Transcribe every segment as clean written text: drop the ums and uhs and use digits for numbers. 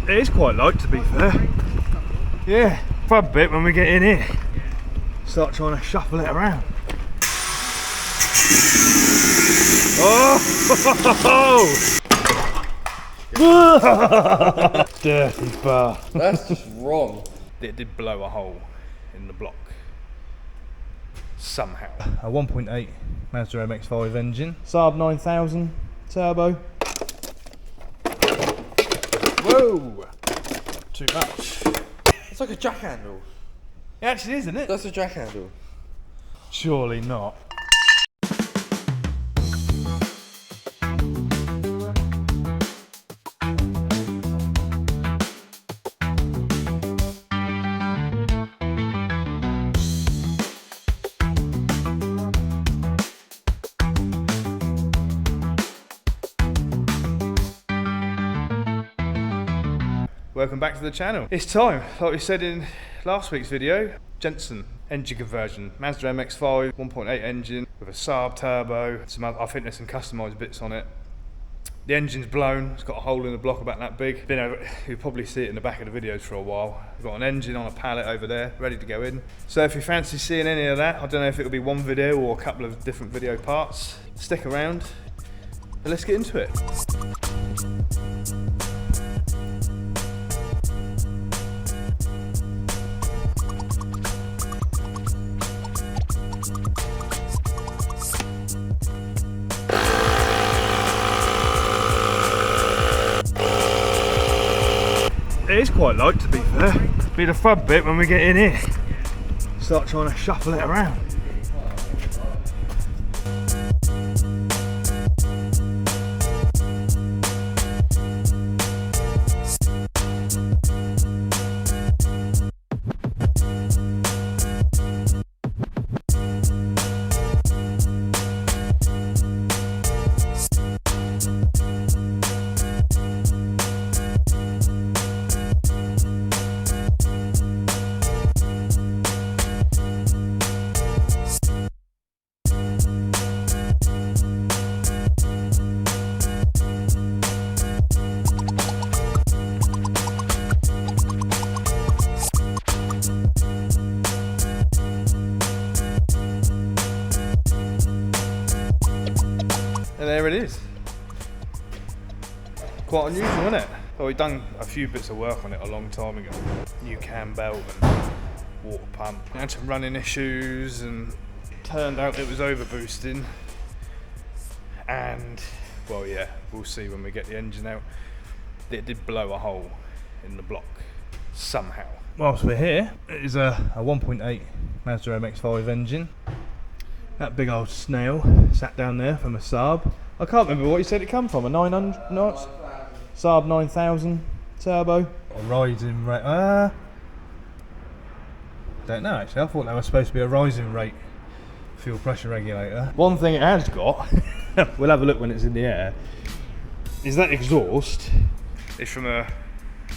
It is quite light, to be fair. Yeah, for a bit when we get in here. Start trying to shuffle it around. Oh! Dirty bar. That's just wrong. It did blow a hole in the block. Somehow. A 1.8 Mazda MX5 engine. Saab 9000 turbo. Whoa! Too much. It's like a jack handle. It actually is, isn't it? That's a jack handle. Surely not. Welcome back to the channel. It's time, like we said in last week's video, Jensen engine conversion. Mazda MX5 1.8 engine with a Saab turbo. I think there's some customised bits on it. The engine's blown, it's got a hole in the block about that big. You'll probably see it in the back of the videos for a while. We've got an engine on a pallet over there, ready to go in. So if you fancy seeing any of that, I don't know if it'll be one video or a couple of different video parts, stick around and let's get into it. It is quite light, to be fair. Be the fun bit when we get in here. Start trying to shuffle it around. And there it is. Quite unusual, isn't it? Well, we've done a few bits of work on it a long time ago. New cam belt and water pump. We had some running issues and turned out it was over boosting. And, well, yeah, we'll see when we get the engine out. It did blow a hole in the block somehow. Whilst we're here, it is a 1.8 Mazda MX5 engine. That big old snail sat down there from a Saab. I can't remember what you said it come from, a 900 knots? Saab 9000 turbo. A rising rate, don't know actually, I thought that was supposed to be a rising rate fuel pressure regulator. One thing it has got, we'll have a look when it's in the air, is that exhaust is from a,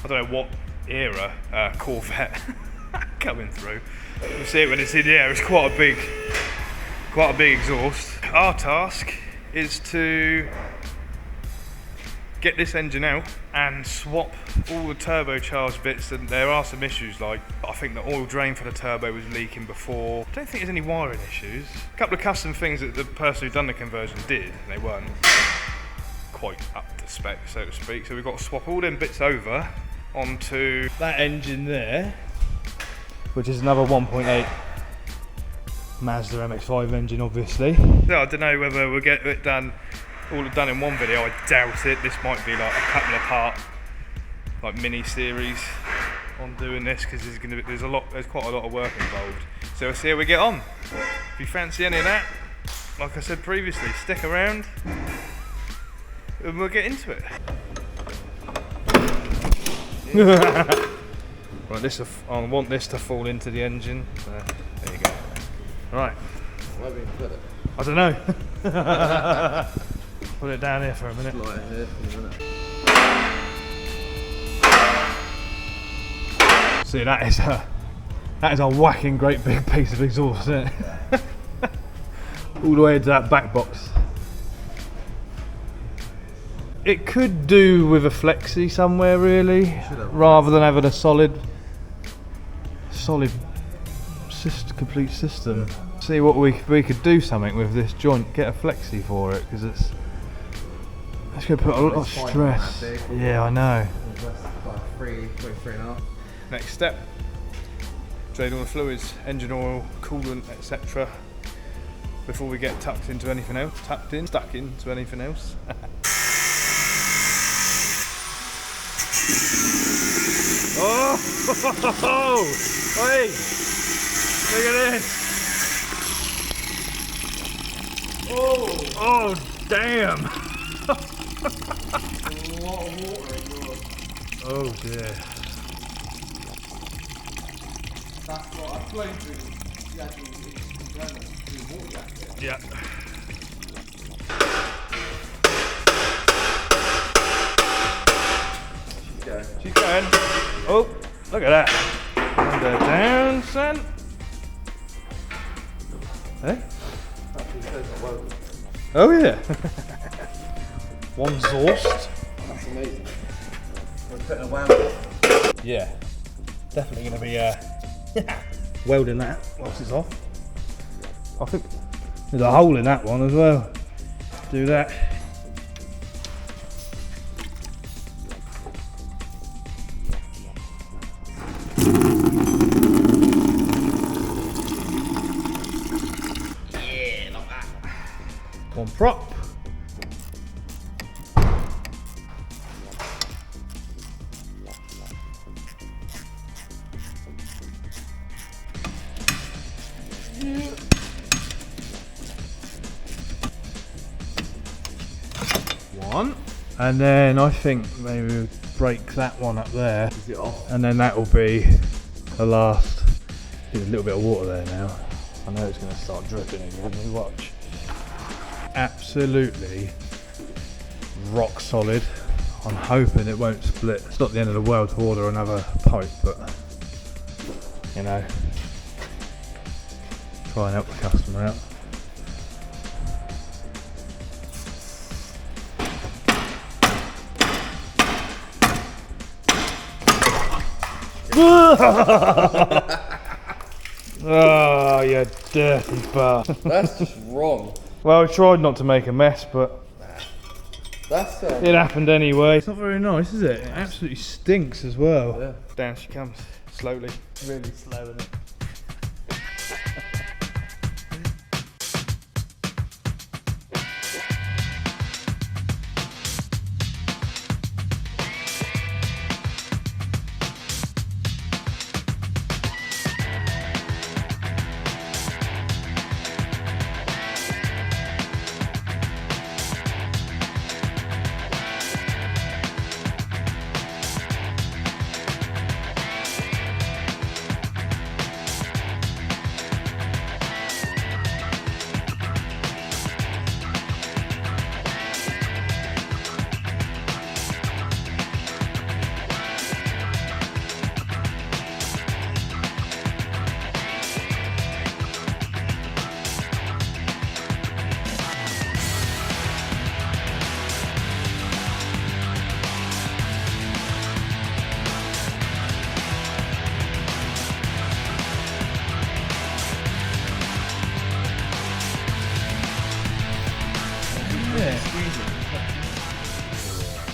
I don't know what era, Corvette coming through. You'll see it when it's in the air, it's quite a big exhaust. Our task is to get this engine out and swap all the turbocharged bits, and there are some issues, like I think the oil drain for the turbo was leaking before. I don't think there's any wiring issues. A couple of custom things that the person who done the conversion did, and they weren't quite up to spec, so to speak. So we've got to swap all them bits over onto that engine there, which is another 1.8 Mazda MX5 engine, obviously. Yeah, I don't know whether we'll get it done, all done in one video. I doubt it. This might be like a couple of part, like mini series on doing this, because there's quite a lot of work involved. So we'll see how we get on. If you fancy any of that, like I said previously, stick around and we'll get into it. Right, I want this to fall into the engine. So there you go. Right. Where have we put it? I don't know. Put it down here for a minute. Light here for a minute. See, that is a whacking great big piece of exhaust, isn't it? All the way into that back box. It could do with a flexi somewhere really, rather than having a solid complete system. See what we could do something with this joint. Get a flexi for it because it's going to put a lot of stress. Yeah, I know. Like 3.5. Next step: drain all the fluids, engine oil, coolant, etc. Before we get stuck into anything else. Oh! Hey! Look at this! Oh, damn! A lot of water in yours. Oh dear. That's what I've flown through the actual components through the water jacket. Yeah. She's going. Oh, look at that. And down, son. Eh? Actually says not well. Oh yeah. One exhaust. That's amazing. We're putting a whammy. Yeah. Definitely going to be welding that once it's off. I think there's a hole in that one as well. Do that. Yeah, like that. One prop. One, and then I think maybe we'll break that one up there. Is it off? And then that will be the last. There's a little bit of water there now. I know it's going to start dripping again. We watch. Absolutely rock solid. I'm hoping it won't split. It's not the end of the world to order another pipe, but you know, try and help the customer out. Oh, you dirty bastard. That's just wrong. Well, I tried not to make a mess, but That's it happened anyway. It's not very nice, is it? It absolutely stinks as well. Yeah. Down she comes, slowly. Really slow, isn't it?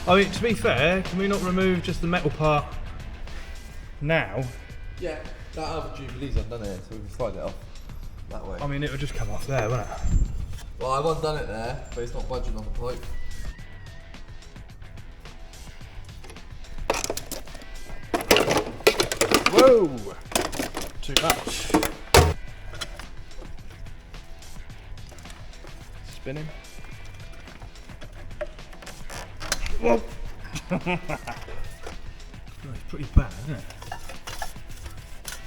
I mean, to be fair, can we not remove just the metal part now? Yeah, that other Jubilee's undone it, so we can slide it off that way. I mean, it would just come off there, wouldn't it? Well, I've undone it there, but it's not budging on the pipe. Whoa! Too much. Spinning. Whoa! It's pretty bad, isn't it?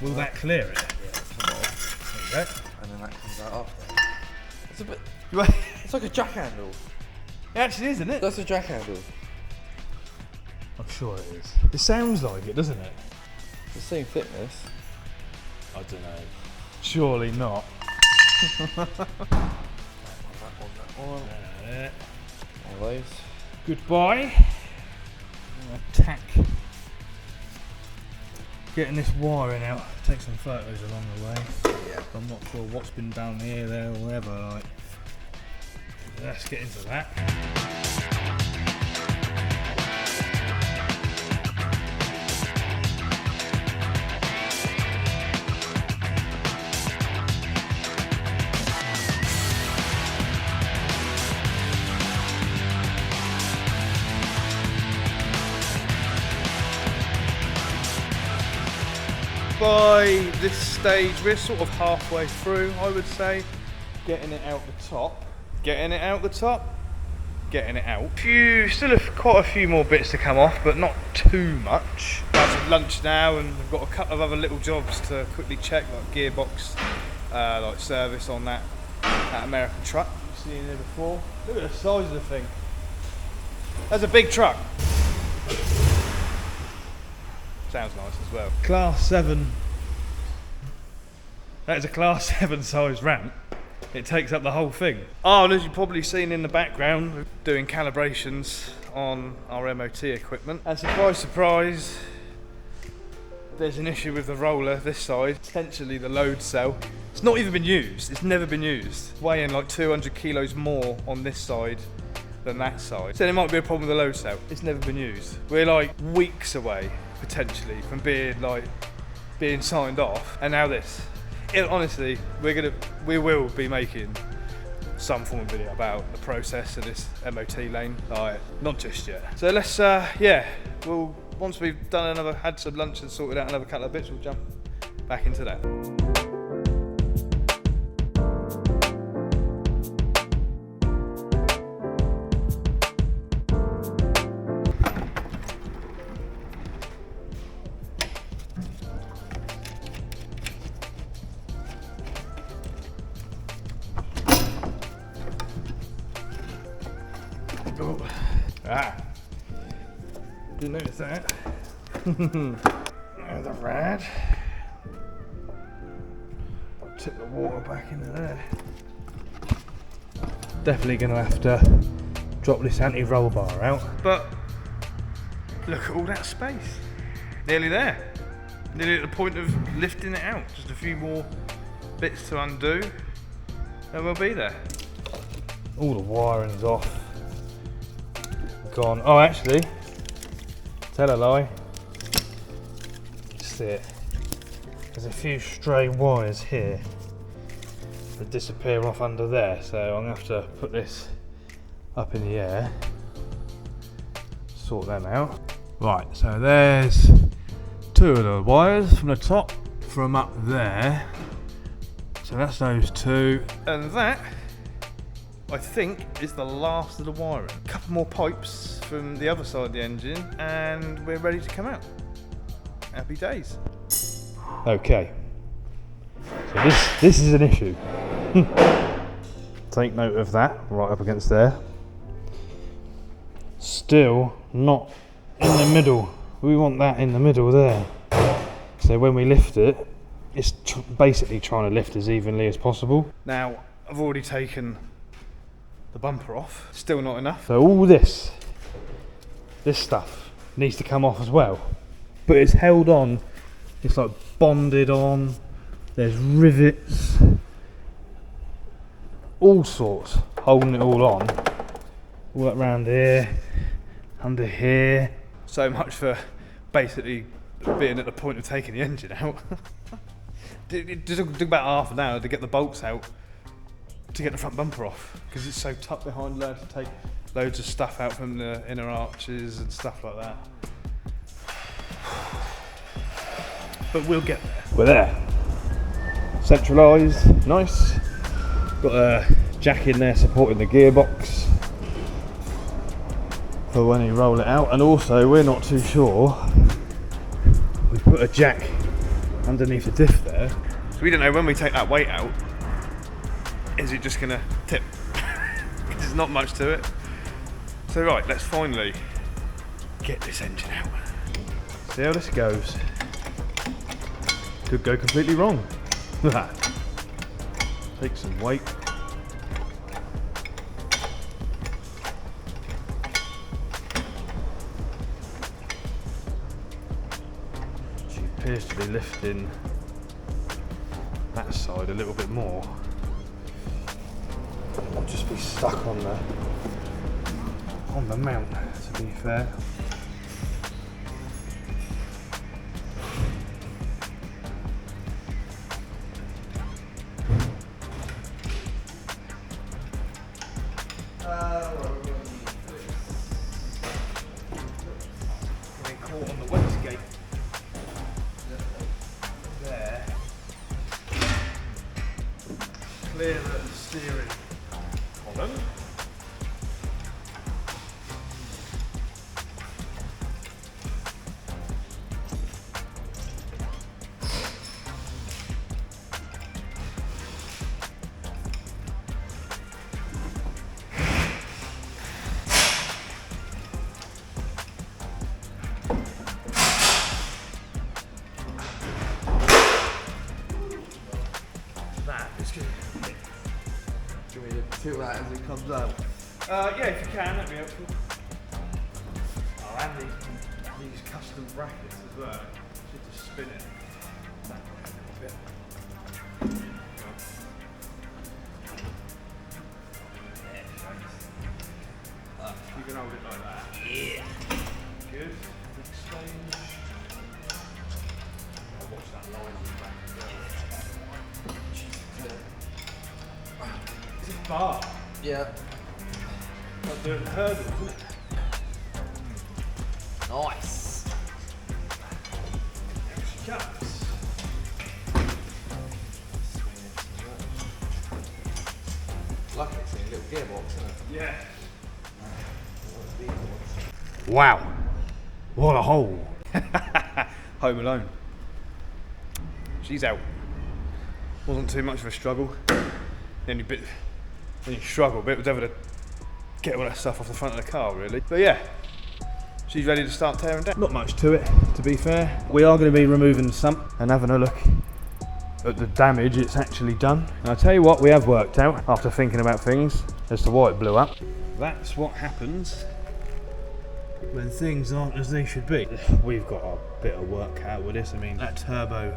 Will that clear it? Yeah, come off. There you go. And then that comes out after. It's a bit. You It's like a jack handle. It actually is, isn't it? That's a jack handle. I'm sure it is. It sounds like it, doesn't it? It's the same thickness. I don't know. Surely not. That one. There. All those. goodbye. I'm gonna tack getting this wiring out. Take some photos along the way. Yeah. I'm not sure what's been done here, there, or wherever. Like, let's get into that. By this stage, we're sort of halfway through, I would say. Getting it out the top. Getting it out the top. Getting it out. Quite a few more bits to come off, but not too much. Have some lunch now, and we've got a couple of other little jobs to quickly check, like gearbox, like service on that American truck you've seen here before. Look at the size of the thing. That's a big truck. Sounds nice as well. Class 7. That is a Class 7 size ramp. It takes up the whole thing. Oh, and as you've probably seen in the background, we're doing calibrations on our MOT equipment. And surprise, surprise, there's an issue with the roller this side, potentially the load cell. It's not even been used. It's never been used. Weighing like 200 kilos more on this side than that side. So there might be a problem with the load cell. It's never been used. We're like weeks away potentially from being signed off, and now this. Honestly, we will be making some form of video about the process of this MOT lane, like not just yet. So let's we'll once we've had some lunch and sorted out another couple of bits, we'll jump back into that. Didn't notice that. There's a rad. Took the water back into there. Definitely going to have to drop this anti-roll bar out. But look at all that space. Nearly there. Nearly at the point of lifting it out. Just a few more bits to undo and we'll be there. All the wiring's off. Gone. Oh, actually, tell a lie. See it. There's a few stray wires here that disappear off under there, so I'm gonna have to put this up in the air, sort them out. Right, so there's two of the wires from the top from up there. So that's those two, and that, I think, is the last of the wiring. A couple more pipes from the other side of the engine and we're ready to come out. Happy days. Okay, so this is an issue. Take note of that, right up against there. Still not in the middle. We want that in the middle there. So when we lift it, it's basically trying to lift as evenly as possible. Now, I've already taken the bumper off, still not enough. So all this stuff needs to come off as well. But it's held on, it's like bonded on, there's rivets, all sorts, holding it all on. All around here, under here. So much for basically being at the point of taking the engine out. It took about half an hour to get the bolts out to get the front bumper off, because it's so tucked behind there to take loads of stuff out from the inner arches and stuff like that. But we'll get there. We're there. Centralised, nice. Got a jack in there supporting the gearbox for when you roll it out, and also we're not too sure. We put a jack underneath the diff there, so we don't know when we take that weight out, is it just gonna tip? There's not much to it. So right, let's finally get this engine out. See how this goes. Could go completely wrong. Take some weight. appears to be lifting that side a little bit more. It might just be stuck on the mount, to be fair. Getting caught on the wastegate. There. Clear the steering column. That is good. Do you want me to tilt that as it comes out? Yeah, if you can, that'd be helpful. Oh, and these custom brackets as well. Should just spin it that way a bit. You can hold it like that. Yeah. Good. Next stage. I'll watch that line in the back as well. It's a bar. Yeah. Like doing hurdles, isn't it? Nice. There she comes. Lucky it's in a little gearbox, isn't it? Yeah. Wow, what a hole. Home Alone. She's out. Wasn't too much of a struggle. The only bit when you struggle a bit was ever to get all that stuff off the front of the car, really. But yeah, she's ready to start tearing down. Not much to it, to be fair. We are going to be removing the sump and having a look at the damage it's actually done. And I'll tell you what we have worked out after thinking about things as to why it blew up. That's what happens when things aren't as they should be. We've got a bit of work out with this. I mean, that turbo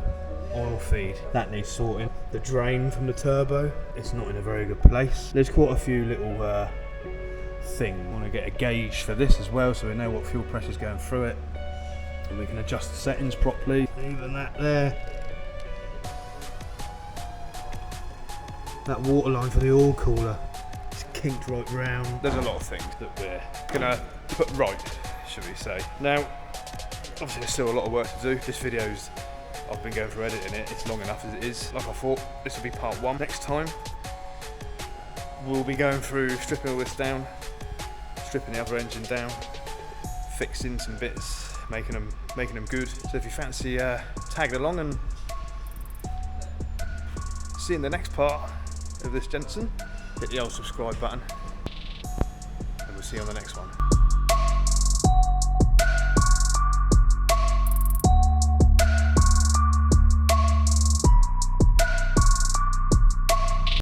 oil feed, that needs sorting. The drain from the turbo, it's not in a very good place. There's quite a few little things. I want to get a gauge for this as well so we know what fuel pressure is going through it. And we can adjust the settings properly. Even that there. That water line for the oil cooler. Kinked right round. There's a lot of things that we're gonna put right, should we say. Now, obviously there's still a lot of work to do. This video's, I've been going through editing it, it's long enough as it is. Like I thought, this will be part one. Next time, we'll be going through stripping all this down, stripping the other engine down, fixing some bits, making them good. So if you fancy tagging along and seeing the next part of this Jensen, hit the old subscribe button and we'll see you on the next one.